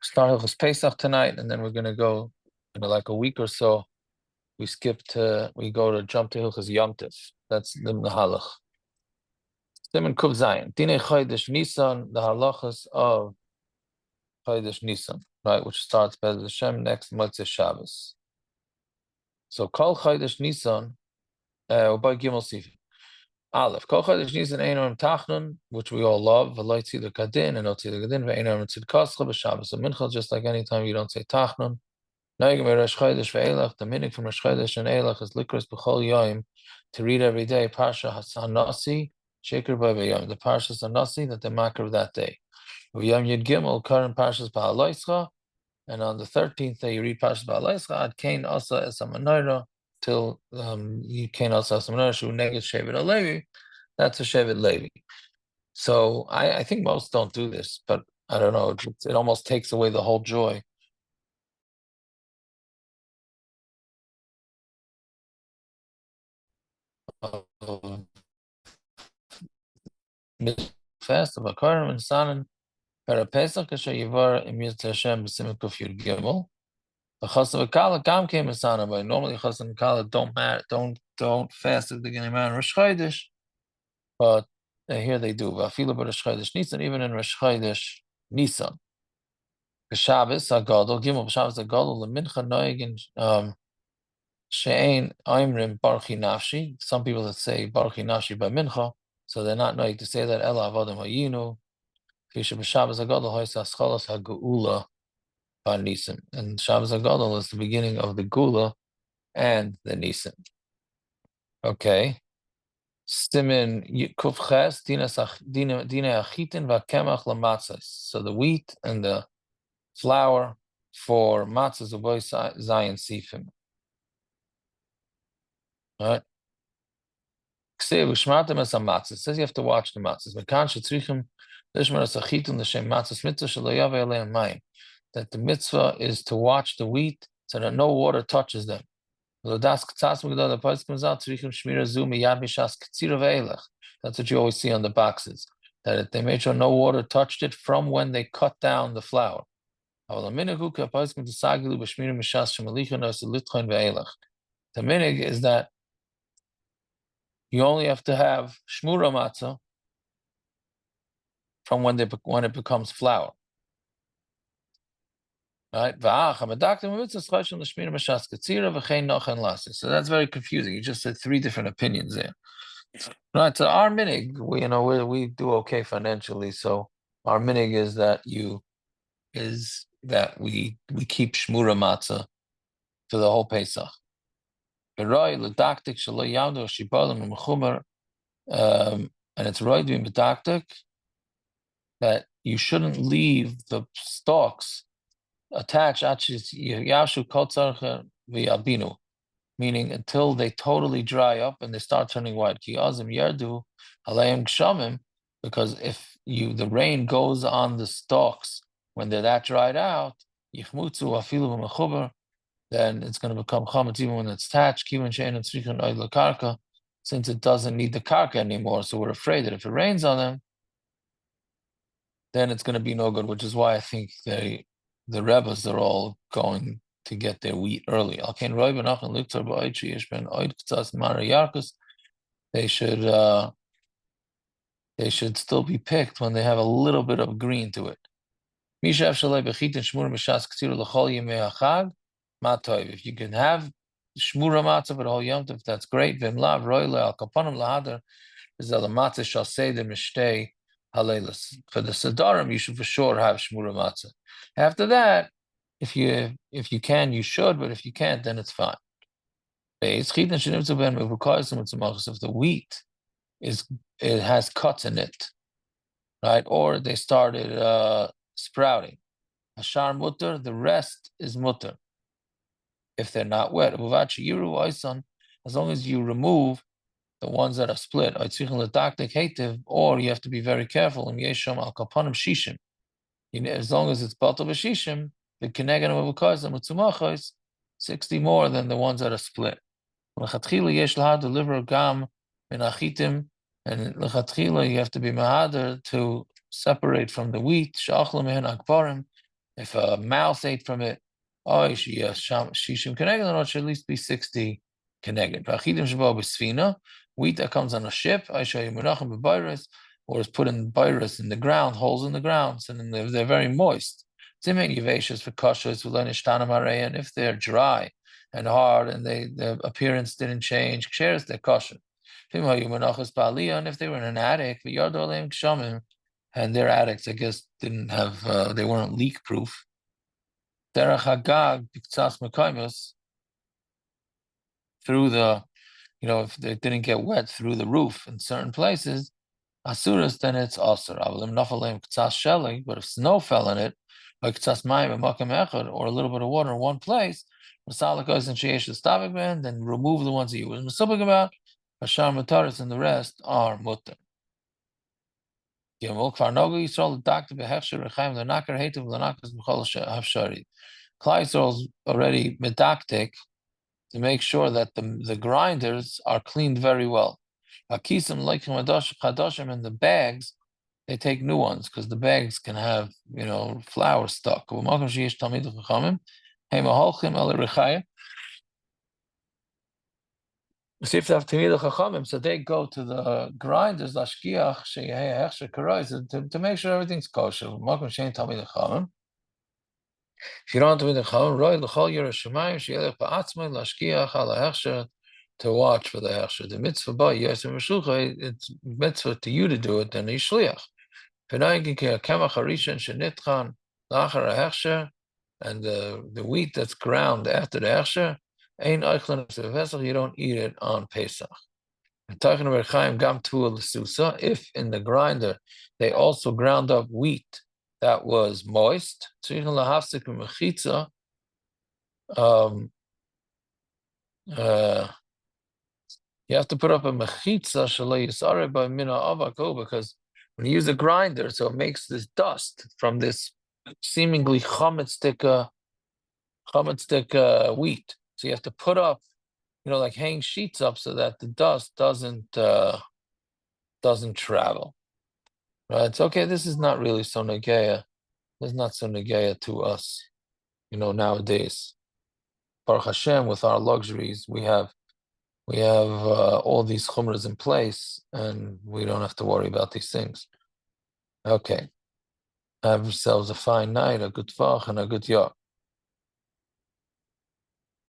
Start Hilchos Pesach tonight, and then we're going to go in like a week or so. We jump to Hilchos Yom Tov. That's the halach. Siman Kuf Zayin. Dinei Chodesh Nisan, the halachas of Chodesh Nisan, right, which starts Bez Hashem next Motzei Shabbos. So Kol Chodesh Nisan, by Gimel Sifim. Aleph, Kol Chodesh Nisan Eino Tachnun, which we all love, V'lo Tziduk Kadin, and Tziduk Kadin, Ve'eino Tzidkascha b'Shabbos. So Mincha, just like any time you don't say Tachnun. Noigim Rosh Chodesh ve'Elach, the minig from Rosh Chodesh and Elach is likros b'chol yom, to read every day Parsha Hanasi, Sheker B'Yom, the Parsha Hanasi that they mark of that day. V'Yom Yud Gimel, current Parshas Ba'aloischa, and on the 13th day you read Parshas Ba'aloischa, Ad Kain Asa Es HaMenorah, till Kain Asa Es HaMenorah, Shu Neged Shevet HaLevi, that's a Shevet Levi. So I think most don't do this, but I don't know, it almost takes away the whole joy. Fast of a Karim and Sanan, Pesach Kasha Yivar Emir Hashem B'Simon Kuf Yud Gimel. The Chas of Kala Gam came in Sanan, but normally Chas and Kala don't fast at the beginning of Rosh Chodesh, but here they do. V'afilu b'Rosh Chodesh Nisan, even in Rosh Chodesh Nisan. B'Shabbos Hagadol Gimel B'Shabbos Hagadol LeMincha Noegin She'ein Aimrim Barchi Nafshi. Some people that say Barchi Nafshi by Mincha, so they're not knowing to say that Ela Avodim Hayinu. And Shabbos Hagadol is the beginning of the Gula and the Nisan. Okay. Simin Kufches Dine Achitin Vakemach Lamatzas. So the wheat and the flour for matzahs of both Zion Sifim. All right. It says you have to watch the matzahs. That the mitzvah is to watch the wheat so that no water touches them. That's what you always see on the boxes, that they made sure no water touched it from when they cut down the flour. The minig is that you only have to have shmura matzah from when it becomes flour. Right? So that's very confusing. You just said three different opinions there. Right? So our minig, we do okay financially. So our minig is that we keep shmura matzah for the whole Pesach. And it's right doing bedaktik that you shouldn't leave the stalks attached, meaning until they totally dry up and they start turning white. Because if the rain goes on the stalks when they're that dried out, then it's going to become chametz even when it's attached, since it doesn't need the karka anymore. So we're afraid that if it rains on them, then it's going to be no good, which is why I think the Rebbes are all going to get their wheat early. They should still be picked when they have a little bit of green to it. If you can have shmura matzah for the whole yom tov, that's great. For the Sadarim, you should for sure have shmura matzah. After that, if you can, you should, but if you can't, then it's fine. If the wheat it has cuts in it, right? Or they started sprouting. Hashar mutter, the rest is mutter. If they're not wet. As long as you remove the ones that are split, or you have to be very careful. As long as it's batal b'shishim, the kenegan of avukos 60 more than the ones that are split. Deliver gam and lechatchila you have to be mahader to separate from the wheat. If a mouse ate from it, oh, shishim keneged, then it should at least be 60 keneged. V'achidim shebo b'sfina, wheat that comes on a ship, aisha yimunachim b'bayris, or is put in bayris in the ground, holes in the ground, and then they're very moist. Zimen yivashis for kashos v'lenishtanam arei, and if they're dry and hard and their appearance didn't change, ksheres they're kosher. And if they were in an attic, and their attics, I guess, didn't have, they weren't leak proof. Derech hagag b'ktsas mekaymus, through the, if they didn't get wet through the roof in certain places, asuras, then it's asur. Avalim nafalim ktsas sheli, but if snow fell in it, like ktsas mayim b'makom echad, or a little bit of water in one place, masalakas and sheyesh l'stavik ben, then remove the ones that you was misubik about. Hashar mutaris and the rest are mutter. Gimel kvar nogu Yisrael dakta behechsher rechaim lenakar hetiv lenakas b'chol hafshari. Klal Yisrael's already medaktik to make sure that the grinders are cleaned very well. Akisim leikim chadashim, and the bags, they take new ones because the bags can have flour stuck. So if they have Talmidei Chachamim, so they go to the grinders, lashkiach sheyehei hechsher karais, to make sure everything's kosher. Makom shein Talmidei Chachamim. If you don't have Talmidei Chachamim, roi l'chol yireh shemayim sheyelech ba'atzmai lashkiach ala hechsher, to watch for the hechsher. The mitzvah ba yosem v'shulchan, it's mitzvah to you to do it, then he's shliach. V'nayim ki kemach harishon shenitchan lachar hechsher, and the wheat that's ground after the hechsher, you don't eat it on Pesach. If in the grinder they also ground up wheat that was moist, so you have to put up a mechitza by mina avako, because when you use a grinder, so it makes this dust from this seemingly chametzik wheat. So you have to put up, like hang sheets up so that the dust doesn't travel. Right? It's okay. This is not really so negeya. It's not so negeya to us, nowadays. Baruch Hashem, with our luxuries, we have all these chumras in place, and we don't have to worry about these things. Okay. Have yourselves a fine night, a good vach, and a good yak.